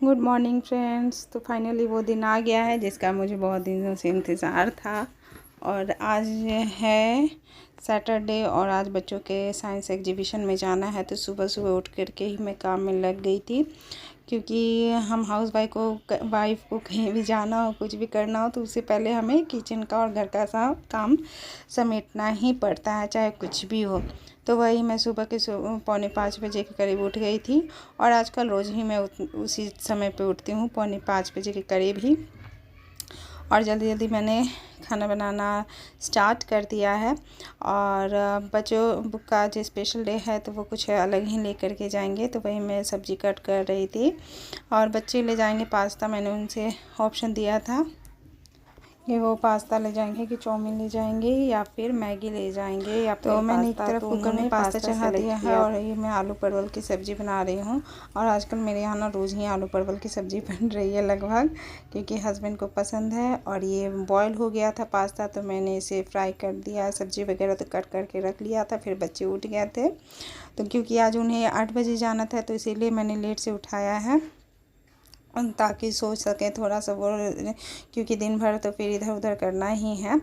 Good morning friends. तो finally वो दिन आ गया है जिसका मुझे बहुत दिनों से इंतज़ार था। और आज है सैटरडे और आज बच्चों के साइंस एग्जीबिशन में जाना है। तो सुबह सुबह उठ करके ही मैं काम में लग गई थी, क्योंकि हम हाउस वाइफ को कहीं भी जाना हो, कुछ भी करना हो, तो उससे पहले हमें किचन का और घर का सा काम समेटना ही पड़ता है, चाहे कुछ भी हो। तो वही मैं सुबह के 4:45 बजे के करीब उठ गई थी। और आजकल रोज़ ही मैं उसी समय पे उठती हूँ, 4:45 बजे के करीब ही। और जल्दी जल्दी मैंने खाना बनाना स्टार्ट कर दिया है। और बच्चों का जो स्पेशल डे है तो वो कुछ अलग ही लेकर के जाएंगे, तो वही मैं सब्ज़ी कट कर रही थी। और बच्चे ले जाएंगे पास्ता, मैंने उनसे ऑप्शन दिया था कि वो पास्ता ले जाएंगे कि चाउमीन ले जाएंगे या फिर मैगी ले जाएंगे या फिर मैंने एक तरफ कुकर में पास्ता चढ़ा दिया है और ये मैं आलू परवल की सब्ज़ी बना रही हूँ। और आजकल मेरे यहाँ ना रोज़ ही आलू परवल की सब्ज़ी बन रही है लगभग, क्योंकि हस्बैंड को पसंद है। और ये बॉयल हो गया था पास्ता, तो मैंने इसे फ्राई कर दिया, सब्ज़ी वगैरह तो कट करके रख लिया था। फिर बच्चे उठ गए थे, तो क्योंकि आज उन्हें 8 बजे जाना था, तो इसीलिए मैंने लेट से उठाया है ताकि सोच सकें थोड़ा सा वो, क्योंकि दिन भर तो फिर इधर उधर करना ही है।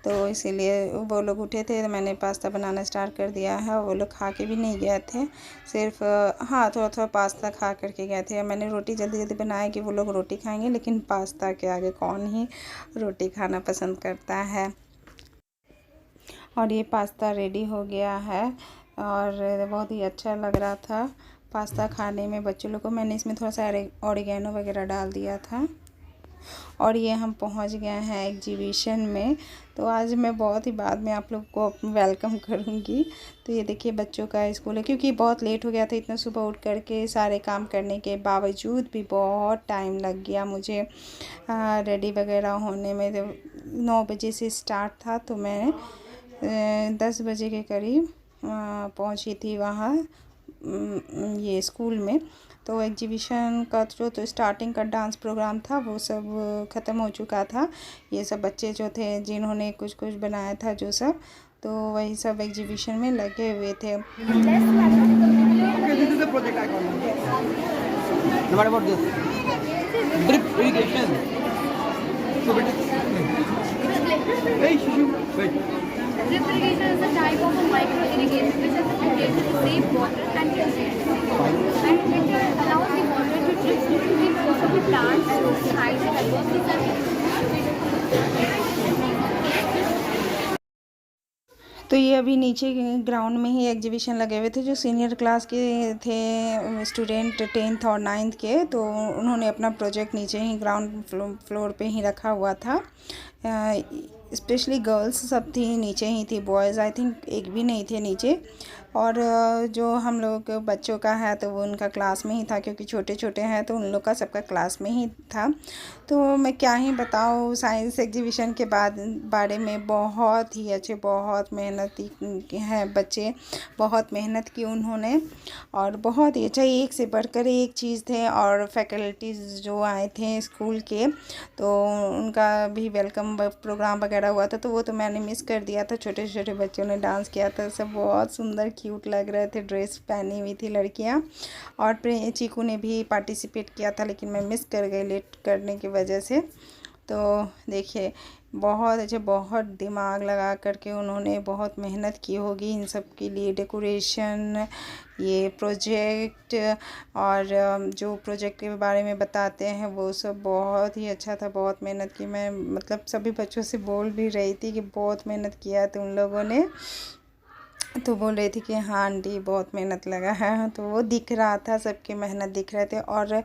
तो इसीलिए वो लोग उठे थे तो मैंने पास्ता बनाना स्टार्ट कर दिया है। वो लोग खा के भी नहीं गए थे, सिर्फ हाँ थोड़ा थोड़ा पास्ता खा करके गए थे। मैंने रोटी जल्दी जल्दी बनाया कि वो लोग रोटी खाएंगे, लेकिन पास्ता के आगे कौन ही रोटी खाना पसंद करता है। और ये पास्ता रेडी हो गया है और बहुत ही अच्छा लग रहा था पास्ता खाने में बच्चों लोग को। मैंने इसमें थोड़ा सा ऑरिगेनो वगैरह डाल दिया था। और ये हम पहुंच गए हैं एग्जीबिशन में। तो आज मैं बहुत ही बाद में आप लोग को वेलकम करूंगी। तो ये देखिए बच्चों का स्कूल है, क्योंकि बहुत लेट हो गया था, इतना सुबह उठ करके सारे काम करने के बावजूद भी बहुत टाइम लग गया मुझे रेडी वगैरह होने में। तो 9 बजे से स्टार्ट था, तो मैं 10 बजे के करीब पहुंची थी वहाँ ये स्कूल में। तो एग्जीबिशन का जो तो स्टार्टिंग का डांस प्रोग्राम था वो सब ख़त्म हो चुका था। ये सब बच्चे जो थे जिन्होंने कुछ कुछ बनाया था जो सब, तो वही सब एग्जीबिशन में लगे हुए थे। Drip irrigation is a type of a micro irrigation which is intended to save water and it allows the water to drip smoothly to the plants to hide the adverse. तो ये अभी नीचे ground में ही exhibition लगे हुए थे। जो senior class के थे स्टूडेंट 10th और 9th के, तो उन्होंने अपना प्रोजेक्ट नीचे ही ग्राउंड फ्लोर पे ही रखा हुआ था। स्पेशली गर्ल्स सब थी नीचे ही थी, बॉयज़ आई थिंक एक भी नहीं थे नीचे। और जो हम लोग बच्चों का है तो वो उनका क्लास में ही था, क्योंकि छोटे छोटे हैं तो उन लोग का सबका क्लास में ही था। तो मैं क्या ही बताऊँ साइंस एग्जीबिशन के बारे में। बहुत ही अच्छे, बहुत मेहनती हैं बच्चे, बहुत मेहनत की उन्होंने और बहुत ही अच्छा, एक से बढ़कर एक चीज़ थे। और फैकल्टीज़ जो आए थे स्कूल के, तो उनका भी वेलकम प्रोग्राम वगैरह हुआ था, तो वो तो मैंने मिस कर दिया था। छोटे छोटे बच्चों ने डांस किया था, सब बहुत सुंदर क्यूट लग रहे थे, ड्रेस पहनी हुई थी लड़कियां। और चीकू ने भी पार्टिसिपेट किया था, लेकिन मैं मिस कर गई लेट करने की वजह से। तो देखिए बहुत अच्छे, बहुत दिमाग लगा करके उन्होंने बहुत मेहनत की होगी इन सब के लिए, डेकोरेशन, ये प्रोजेक्ट और जो प्रोजेक्ट के बारे में बताते हैं वो सब बहुत ही अच्छा था। बहुत मेहनत की, मैं मतलब सभी बच्चों से बोल भी रही थी कि बहुत मेहनत किया है तुम लोगों ने। तो बोल रही थी कि हाँ आंटी बहुत मेहनत लगा है, तो वो दिख रहा था, सबकी मेहनत दिख रहे थे। और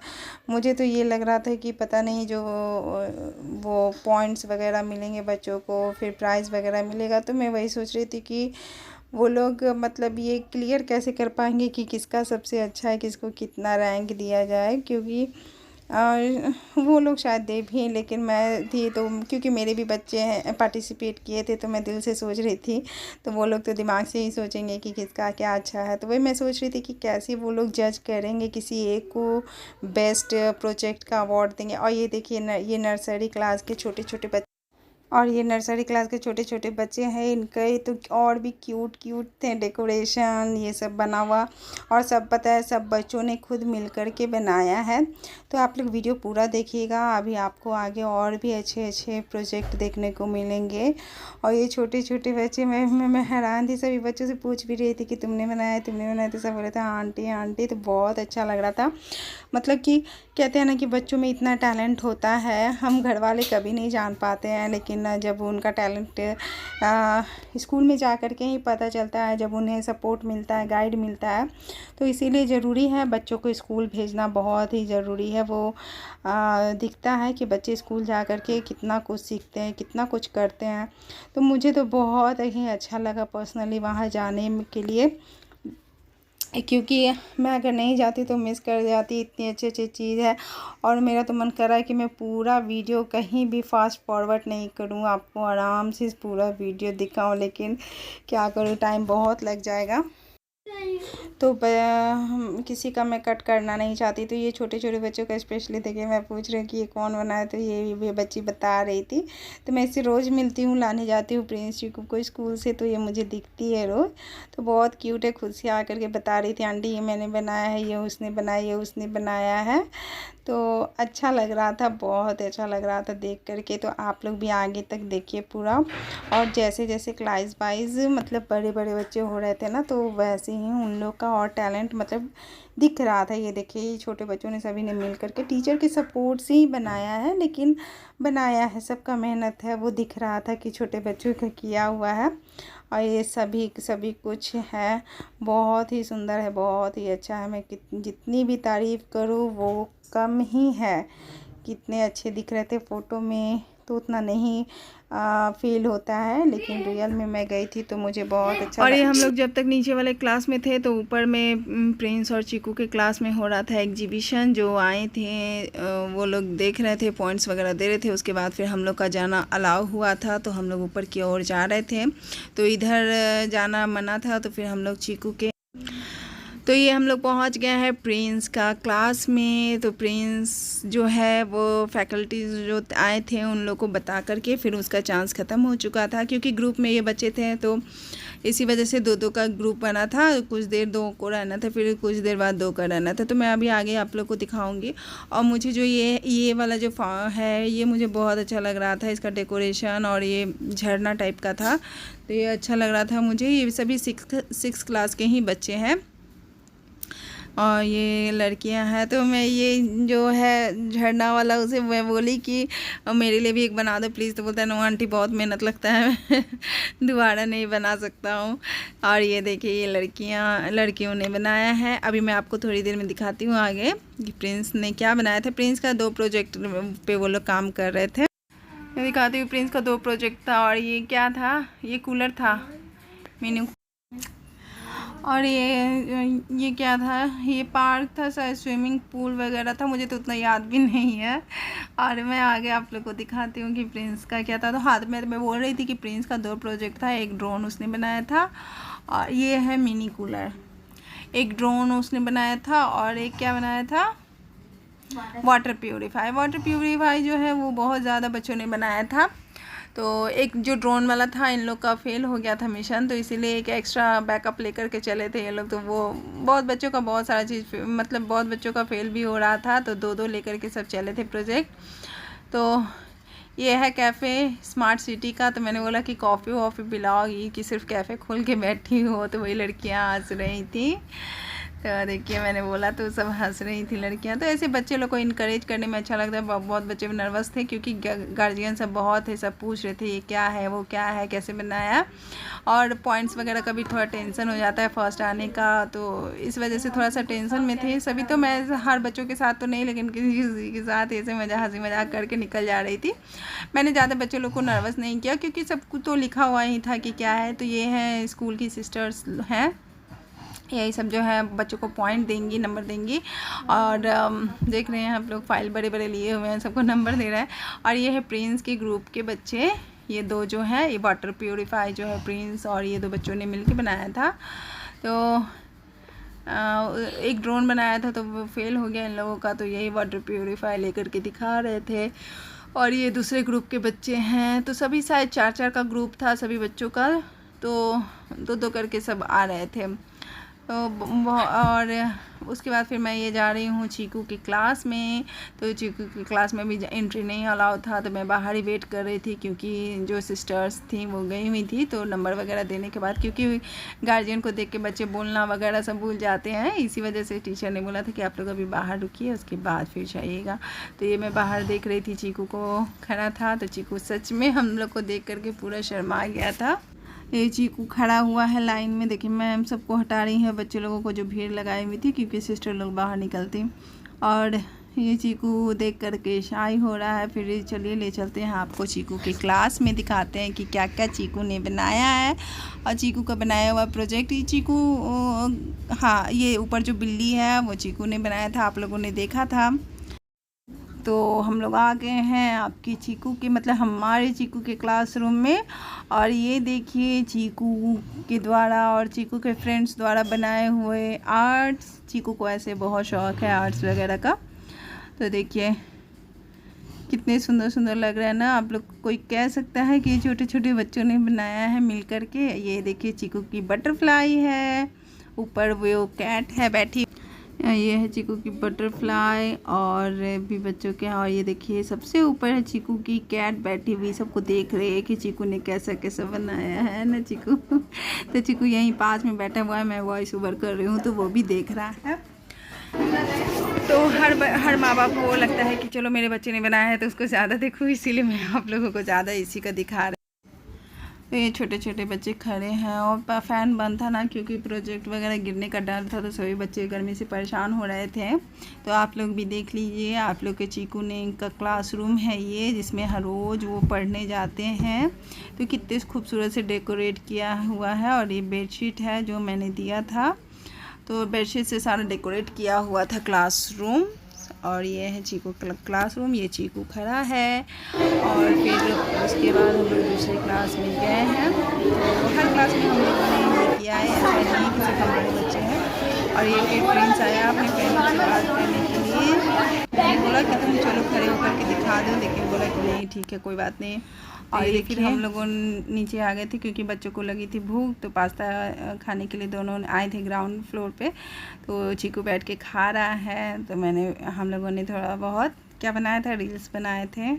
मुझे तो ये लग रहा था कि पता नहीं जो वो पॉइंट्स वगैरह मिलेंगे बच्चों को, फिर प्राइज़ वगैरह मिलेगा, तो मैं वही सोच रही थी कि वो लोग मतलब ये क्लियर कैसे कर पाएंगे कि किसका सबसे अच्छा है, किसको कितना रैंक दिया जाए, क्योंकि वो लोग शायद दे भी, लेकिन मैं थी तो क्योंकि मेरे भी बच्चे हैं पार्टिसिपेट किए थे, तो मैं दिल से सोच रही थी। तो वो लोग तो दिमाग से ही सोचेंगे कि किसका क्या अच्छा है, तो वही मैं सोच रही थी कि कैसे वो लोग जज करेंगे, किसी एक को बेस्ट प्रोजेक्ट का अवार्ड देंगे। और ये देखिए ये नर्सरी क्लास के छोटे छोटे बच्चे और ये नर्सरी क्लास के छोटे छोटे बच्चे हैं, इनके तो और भी क्यूट क्यूट थे डेकोरेशन ये सब बना हुआ। और सब पता है सब बच्चों ने खुद मिल कर के बनाया है। तो आप लोग वीडियो पूरा देखिएगा, अभी आपको आगे और भी अच्छे अच्छे प्रोजेक्ट देखने को मिलेंगे। और ये छोटे छोटे बच्चे, मैं हैरान थी, सभी बच्चों से पूछ भी रही थी कि तुमने बनाया तो सब बोले थे आंटी आंटी। तो बहुत अच्छा लग रहा था। मतलब कि कहते हैं ना कि बच्चों में इतना टैलेंट होता है, हम घर वाले कभी नहीं जान पाते हैं, लेकिन जब उनका टैलेंट स्कूल में जा कर के ही पता चलता है, जब उन्हें सपोर्ट मिलता है, गाइड मिलता है। तो इसीलिए ज़रूरी है बच्चों को स्कूल भेजना, बहुत ही ज़रूरी है। वो दिखता है कि बच्चे स्कूल जा कर के कितना कुछ सीखते हैं, कितना कुछ करते हैं। तो मुझे तो बहुत ही अच्छा लगा पर्सनली वहाँ जाने के लिए, क्योंकि मैं अगर नहीं जाती तो मिस कर जाती, इतनी अच्छी अच्छी चीज़ है। और मेरा तो मन कर रहा है कि मैं पूरा वीडियो कहीं भी फास्ट फॉरवर्ड नहीं करूँ, आपको आराम से पूरा वीडियो दिखाऊं, लेकिन क्या करूँ, टाइम बहुत लग जाएगा। तो किसी का मैं कट करना नहीं चाहती। तो ये छोटे छोटे बच्चों का स्पेशली देखिए, मैं पूछ रही हूँ कि ये कौन बनाया, तो ये बच्ची बता रही थी। तो मैं इससे रोज़ मिलती हूँ, लाने जाती हूँ प्रिंस चीकू को स्कूल से, तो ये मुझे दिखती है रोज़। तो बहुत क्यूट है, खुद से आकर के बता रही थी आंटी ये मैंने बनाया है, ये उसने बनाया, ये उसने बनाया है। तो अच्छा लग रहा था, बहुत अच्छा लग रहा था देख करके। तो आप लोग भी आगे तक देखिए पूरा। और जैसे जैसे क्लास वाइज मतलब बड़े बड़े बच्चे हो रहे थे ना, तो वैसे ही उन लोग का और टैलेंट मतलब दिख रहा था। ये देखिए, ये छोटे बच्चों ने सभी ने मिल करके टीचर के सपोर्ट से ही बनाया है, लेकिन बनाया है, सबका मेहनत है, वो दिख रहा था कि छोटे बच्चों का किया हुआ है। और ये सभी कुछ है, बहुत ही सुंदर है, बहुत ही अच्छा है। मैं जितनी भी तारीफ़ करूँ वो कम ही है। कितने अच्छे दिख रहे थे फ़ोटो में, तो उतना नहीं फील होता है, लेकिन रियल में मैं गई थी तो मुझे बहुत अच्छा। और ये हम लोग जब तक नीचे वाले क्लास में थे, तो ऊपर में प्रिंस और चीकू के क्लास में हो रहा था एग्जीबिशन। जो आए थे वो लोग देख रहे थे, पॉइंट्स वगैरह दे रहे थे। उसके बाद फिर हम लोग का जाना अलाउ हुआ था, तो हम लोग ऊपर की ओर जा रहे थे। तो इधर जाना मना था, तो फिर हम लोग चीकू के, तो ये हम लोग पहुंच गए हैं प्रिंस का क्लास में। तो प्रिंस जो है वो फैकल्टीज जो आए थे उन लोग को बता करके फिर उसका चांस ख़त्म हो चुका था, क्योंकि ग्रुप में ये बच्चे थे, तो इसी वजह से दो का ग्रुप बना था। कुछ देर 2 को रहना था, फिर कुछ देर बाद 2 का रहना था। तो मैं अभी आगे आप लोग को दिखाऊंगी। और मुझे जो ये वाला जो है ये मुझे बहुत अच्छा लग रहा था, इसका डेकोरेशन, और ये झरना टाइप का था, तो ये अच्छा लग रहा था मुझे। ये सभी 6 क्लास के ही बच्चे हैं और ये लड़कियां हैं। तो मैं ये जो है झरना वाला, उसे मैं बोली कि मेरे लिए भी एक बना दो प्लीज़। तो बोलता है नो आंटी बहुत मेहनत लगता है, मैं दोबारा नहीं बना सकता हूँ। और ये देखिए, ये लड़कियों ने बनाया है। अभी मैं आपको थोड़ी देर में दिखाती हूँ आगे कि प्रिंस ने क्या बनाया था। प्रिंस का 2 प्रोजेक्ट पे वो लोग काम कर रहे थे। मैं दिखाती हूँ, प्रिंस का 2 प्रोजेक्ट था। और ये क्या था, ये कूलर था मीनू। और ये क्या था, ये पार्क था शायद, स्विमिंग पूल वगैरह था, मुझे तो उतना याद भी नहीं है। और मैं आगे आप लोग को दिखाती हूँ कि प्रिंस का क्या था। तो हाथ में मैं बोल रही थी कि प्रिंस का 2 प्रोजेक्ट था, एक ड्रोन उसने बनाया था, और ये है मिनी कूलर। एक ड्रोन उसने बनाया था, और एक क्या बनाया था, वाटर प्यूरीफाई। वाटर प्यूरीफाई जो है वो बहुत ज़्यादा बच्चों ने बनाया था। तो एक जो ड्रोन वाला था, इन लोग का फेल हो गया था मिशन, तो इसीलिए एक एक्स्ट्रा बैकअप लेकर के चले थे ये लोग। तो वो बहुत बच्चों का बहुत सारा चीज़ मतलब बहुत बच्चों का फेल भी हो रहा था, तो 2 लेकर के सब चले थे प्रोजेक्ट। तो ये है कैफ़े स्मार्ट सिटी का। तो मैंने बोला कि कॉफ़ी वॉफ़ी पिलाओगी कि सिर्फ कैफ़े खोल के बैठी हो, तो वही लड़कियाँ हंस रही थी। तो देखिए, मैंने बोला तो सब हंस रही थी लड़कियां। तो ऐसे बच्चे लोग को इनकरेज करने में अच्छा लगता है। बहुत बच्चे नर्वस थे, क्योंकि गार्जियन सब बहुत थे, सब पूछ रहे थे ये क्या है, वो क्या है, कैसे बनाया। और पॉइंट्स वगैरह का भी थोड़ा टेंशन हो जाता है फर्स्ट आने का, तो इस वजह से थोड़ा सा टेंशन में थे सभी। तो मैं हर बच्चों के साथ तो नहीं, लेकिन किसी के साथ ऐसे हंसी मजाक करके निकल जा रही थी। मैंने ज़्यादा बच्चों लोग को नर्वस नहीं किया, क्योंकि सब कुछ तो लिखा हुआ ही था कि क्या है। तो ये है स्कूल की सिस्टर्स हैं, यही सब जो है बच्चों को पॉइंट देंगी, नंबर देंगी। और देख रहे हैं आप लोग, फाइल बड़े बड़े लिए हुए हैं, सबको नंबर दे रहा है। और ये है प्रिंस के ग्रुप के बच्चे, ये 2 जो है, ये वाटर प्यूरीफाई जो है प्रिंस और ये 2 बच्चों ने मिलकर बनाया था। तो एक ड्रोन बनाया था, तो वो फेल हो गया इन लोगों का, तो यही वाटर प्यूरीफाई लेकर के दिखा रहे थे। और ये दूसरे ग्रुप के बच्चे हैं, तो सभी शायद 4-4 का ग्रुप था सभी बच्चों का, तो 2-2 करके सब आ रहे थे। तो और उसके बाद फिर मैं ये जा रही हूँ चीकू की क्लास में। तो चीकू की क्लास में भी एंट्री नहीं अलाउ था, तो मैं बाहर ही वेट कर रही थी, क्योंकि जो सिस्टर्स थी वो गई हुई थी। तो नंबर वगैरह देने के बाद, क्योंकि गार्जियन को देख के बच्चे बोलना वगैरह सब भूल जाते हैं, इसी वजह से टीचर ने बोला था कि आप लोग अभी बाहर रुकिए, उसके बाद फिर जाइएगा। तो ये मैं बाहर देख रही थी, चीकू को खड़ा था। तो चीकू सच में हम लोग को देख करके पूरा शर्मा गया था। ये चीकू खड़ा हुआ है लाइन में। देखिए मैम सबको हटा रही है, बच्चे लोगों को जो भीड़ लगाई हुई थी, क्योंकि सिस्टर लोग बाहर निकलती। और ये चीकू देख करके शाई हो रहा है। फिर चलिए ले चलते हैं आपको चीकू की क्लास में, दिखाते हैं कि क्या क्या चीकू ने बनाया है। और चीकू का बनाया हुआ प्रोजेक्ट, ये चीकू, हाँ ये ऊपर जो बिल्ली है वो चीकू ने बनाया था, आप लोगों ने देखा था। तो हम लोग आ गए हैं आपकी चीकू के, मतलब हमारे चीकू के क्लासरूम में। और ये देखिए चीकू के द्वारा और चीकू के फ्रेंड्स द्वारा बनाए हुए आर्ट्स। चीकू को ऐसे बहुत शौक़ है आर्ट्स वगैरह का। तो देखिए कितने सुंदर सुंदर लग रहा है ना। आप लोग कोई कह सकता है कि छोटे छोटे बच्चों ने बनाया है मिल कर के। ये देखिए चीकू की बटरफ्लाई है, ऊपर वो कैट है बैठी, ये है चीकू की बटरफ्लाई और भी बच्चों के। और ये देखिए सबसे ऊपर है चीकू की कैट बैठी हुई, सबको देख रहे हैं कि चीकू ने कैसा कैसा बनाया है ना चीकू। तो चीकू यहीं पास में बैठा हुआ है, मैं वॉइस ओवर कर रही हूँ तो वो भी देख रहा है। तो हर माँ बाप को लगता है कि चलो मेरे बच्चे ने बनाया है तो उसको ज़्यादा देखूँ, इसीलिए मैं आप लोगों को ज़्यादा इसी का दिखा रही। तो ये छोटे छोटे बच्चे खड़े हैं और फ़ैन बंद था ना, क्योंकि प्रोजेक्ट वगैरह गिरने का डर था, तो सभी बच्चे गर्मी से परेशान हो रहे थे। तो आप लोग भी देख लीजिए, आप लोग के चीकू ने इनका क्लासरूम है ये, जिसमें हर रोज़ वो पढ़ने जाते हैं। तो कितने खूबसूरत से डेकोरेट किया हुआ है। और ये बेडशीट है जो मैंने दिया था, तो बेडशीट से सारा डेकोरेट किया हुआ था क्लासरूम। और ये है चीकू क्लासरूम, ये चीकू खड़ा है। और फिर उसके बाद हम लोग दूसरे क्लास में गए हैं। तो हर क्लास में हम लोगों ने ये किया है, ऐसा नहीं कि सिर्फ हमारे बच्चे हैं। और ये फिर प्रिंस आया अपने फ्रेंड से बात करने के लिए, मैंने बोला कि तुम चलो खड़े होकर के दिखा दो, लेकिन बोला कि नहीं ठीक है कोई बात नहीं। और ये फिर हम लोगों नीचे आ गए थे, क्योंकि बच्चों को लगी थी भूख, तो पास्ता खाने के लिए दोनों आए थे ग्राउंड फ्लोर पे। तो चीकू बैठ के खा रहा है। तो हम लोगों ने थोड़ा बहुत क्या बनाया था, रील्स बनाए थे,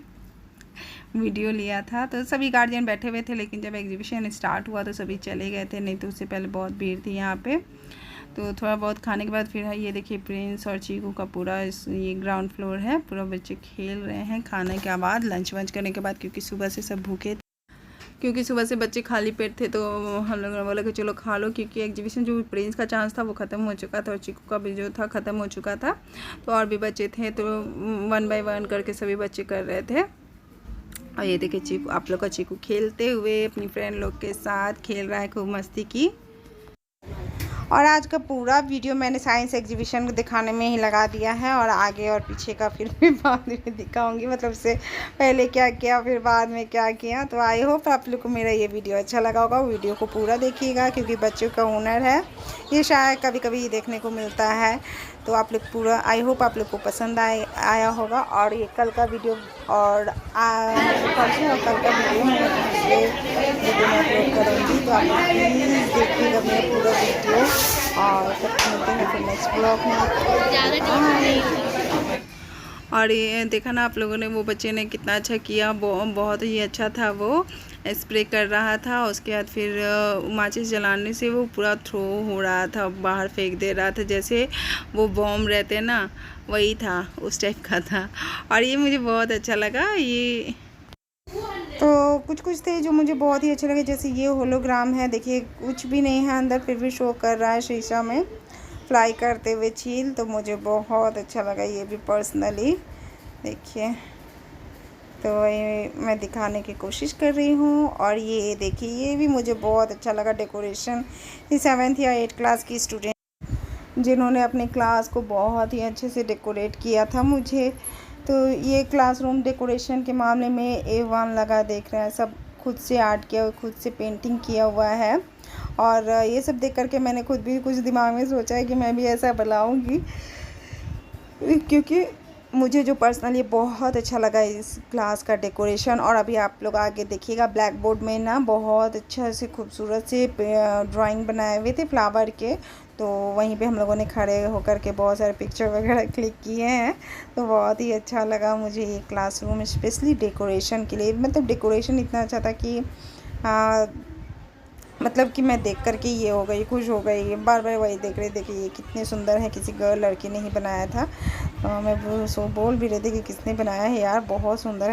वीडियो लिया था। तो सभी गार्जियन बैठे हुए थे, लेकिन जब एग्जीबिशन स्टार्ट हुआ तो सभी चले गए थे, नहीं तो उससे पहले बहुत भीड़ थी यहाँ पे। तो थोड़ा बहुत खाने के बाद फिर ये देखिए प्रिंस और चीकू का पूरा ये ग्राउंड फ्लोर है, पूरा बच्चे खेल रहे हैं खाने के बाद, लंच वंच करने के बाद, क्योंकि सुबह से सब भूखे थे, क्योंकि सुबह से बच्चे खाली पेट थे। तो हम लोगों ने बोला कि चलो खा लो, क्योंकि एग्जीबिशन जो प्रिंस का चांस था वो ख़त्म हो चुका था, और चीकू का भी जो था ख़त्म हो चुका था। तो और भी बच्चे थे, तो 1 बाय 1 करके सभी बच्चे कर रहे थे। और ये देखिए चीकू, आप लोग का चीकू खेलते हुए अपनी फ्रेंड लोग के साथ खेल रहा है, खूब मस्ती की। और आज का पूरा वीडियो मैंने साइंस एग्जीबिशन को दिखाने में ही लगा दिया है, और आगे और पीछे का फिर भी बाद में दिखाऊंगी, मतलब से पहले क्या किया फिर बाद में क्या किया। तो आई होप आप लोग को मेरा ये वीडियो अच्छा लगा होगा। वीडियो को पूरा देखिएगा, क्योंकि बच्चों का हुनर है ये, शायद कभी कभी देखने को मिलता है। तो आप लोग पूरा, आई होप आप लोग को पसंद आया होगा। और ये कल का वीडियो और परसों और कल का वीडियो मैं दूसरे वीडियो में अपलोड करूँगी, तो आप लोग प्लीज़ देखिएगा मेरा पूरा वीडियो। और तब मिलते हैं फिर नेक्स्ट ब्लॉग में। और ये देखा ना आप लोगों ने, वो बच्चे ने कितना अच्छा किया, बहुत ही अच्छा था। वो स्प्रे कर रहा था, उसके बाद फिर माचिस जलाने से वो पूरा थ्रो हो रहा था, बाहर फेंक दे रहा था, जैसे वो बॉम्ब रहते ना वही था, उस टाइप का था। और ये मुझे बहुत अच्छा लगा। ये तो कुछ थे जो मुझे बहुत ही अच्छे लगे, जैसे ये होलोग्राम है, देखिए कुछ भी नहीं है अंदर, फिर भी शो कर रहा है शीशा में फ्लाई करते हुए चील, तो मुझे बहुत अच्छा लगा ये भी पर्सनली। देखिए तो ये मैं दिखाने की कोशिश कर रही हूँ। और ये देखिए ये भी मुझे बहुत अच्छा लगा डेकोरेशन। ये 7th या 8th क्लास की स्टूडेंट जिन्होंने अपनी क्लास को बहुत ही अच्छे से डेकोरेट किया था मुझे। तो ये क्लासरूम डेकोरेशन के मामले में A1 लगा, देख रहे हैं सब खुद से आर्ट किया, खुद से पेंटिंग किया हुआ है। और ये सब देख करके मैंने खुद भी कुछ दिमाग में सोचा है कि मैं भी ऐसा बनाऊंगी, क्योंकि मुझे जो पर्सनली बहुत अच्छा लगा इस क्लास का डेकोरेशन। और अभी आप लोग आगे देखिएगा, ब्लैक बोर्ड में ना बहुत अच्छा से खूबसूरत से ड्राइंग बनाए हुए थे फ्लावर के। तो वहीं पे हम लोगों ने खड़े होकर के बहुत सारे पिक्चर वगैरह क्लिक किए हैं। तो बहुत ही अच्छा लगा मुझे ये क्लासरूम, स्पेशली डेकोरेशन के लिए। मतलब डेकोरेशन इतना अच्छा था कि मतलब कि मैं देख कर के ये हो गई, खुश हो गई, बार बार वही देख रही थी कि ये कितने सुंदर है, किसी लड़की ने ही बनाया था। मैं बोल भी रही थी कि किसने बनाया है यार, बहुत सुंदर है।